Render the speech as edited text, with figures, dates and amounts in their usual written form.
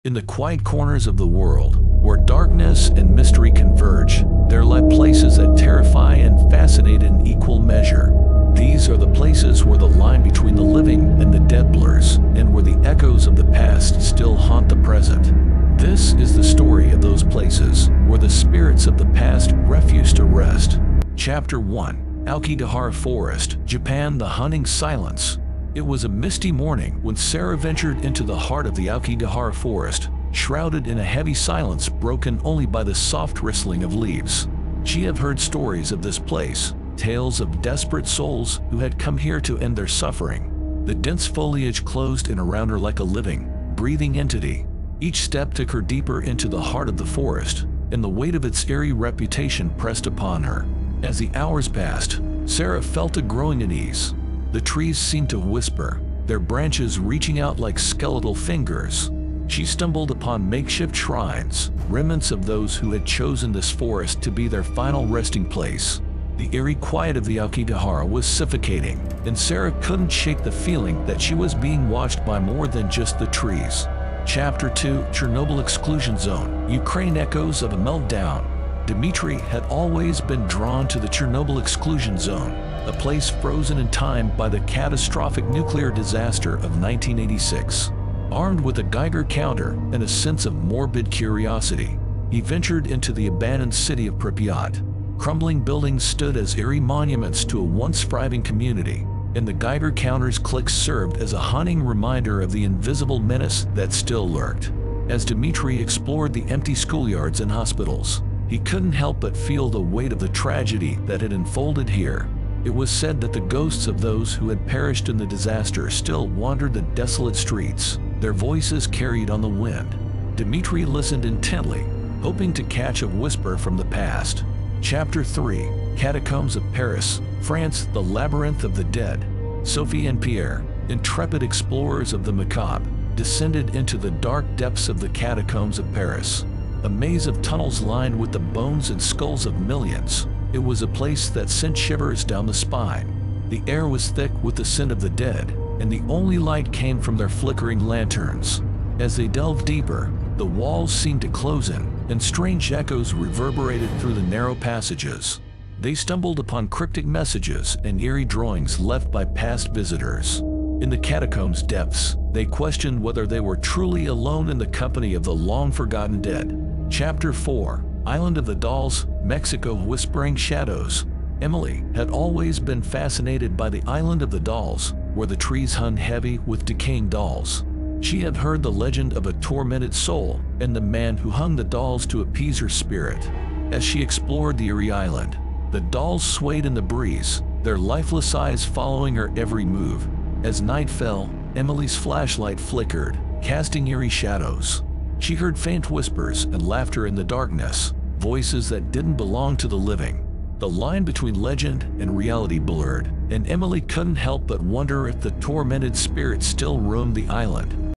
In the quiet corners of the world, where darkness and mystery converge, there lie places that terrify and fascinate in equal measure. These are the places where the line between the living and the dead blurs, and where the echoes of the past still haunt the present. This is the story of those places, where the spirits of the past refuse to rest. Chapter 1. Aokigahara Forest, Japan. The Hunting Silence. It was a misty morning when Sarah ventured into the heart of the Aokigahara Forest, shrouded in a heavy silence broken only by the soft rustling of leaves. She had heard stories of this place, tales of desperate souls who had come here to end their suffering. The dense foliage closed in around her like a living, breathing entity. Each step took her deeper into the heart of the forest, and the weight of its eerie reputation pressed upon her. As the hours passed, Sarah felt a growing unease. The trees seemed to whisper, their branches reaching out like skeletal fingers. She stumbled upon makeshift shrines, remnants of those who had chosen this forest to be their final resting place. The eerie quiet of the Aokigahara was suffocating, and Sarah couldn't shake the feeling that she was being watched by more than just the trees. Chapter 2. Chernobyl Exclusion Zone. Ukraine. Echoes of a meltdown. Dmitry had always been drawn to the Chernobyl Exclusion Zone, a place frozen in time by the catastrophic nuclear disaster of 1986. Armed with a Geiger counter and a sense of morbid curiosity, he ventured into the abandoned city of Pripyat. Crumbling buildings stood as eerie monuments to a once thriving community, and the Geiger counter's clicks served as a haunting reminder of the invisible menace that still lurked. As Dmitry explored the empty schoolyards and hospitals, he couldn't help but feel the weight of the tragedy that had unfolded here. It was said that the ghosts of those who had perished in the disaster still wandered the desolate streets, their voices carried on the wind. Dmitry listened intently, hoping to catch a whisper from the past. Chapter 3. Catacombs of Paris, France. The Labyrinth of the Dead. Sophie and Pierre, intrepid explorers of the macabre, descended into the dark depths of the catacombs of Paris. A maze of tunnels lined with the bones and skulls of millions. It was a place that sent shivers down the spine. The air was thick with the scent of the dead, and the only light came from their flickering lanterns. As they delved deeper, the walls seemed to close in, and strange echoes reverberated through the narrow passages. They stumbled upon cryptic messages and eerie drawings left by past visitors. In the catacombs' depths, they questioned whether they were truly alone in the company of the long-forgotten dead. Chapter 4. Island of the Dolls, Mexico. Whispering Shadows. Emily had always been fascinated by the Island of the Dolls, where the trees hung heavy with decaying dolls. She had heard the legend of a tormented soul and the man who hung the dolls to appease her spirit. As she explored the eerie island, the dolls swayed in the breeze, their lifeless eyes following her every move. As night fell, Emily's flashlight flickered, casting eerie shadows. She heard faint whispers and laughter in the darkness, voices that didn't belong to the living. The line between legend and reality blurred, and Emily couldn't help but wonder if the tormented spirits still roamed the island.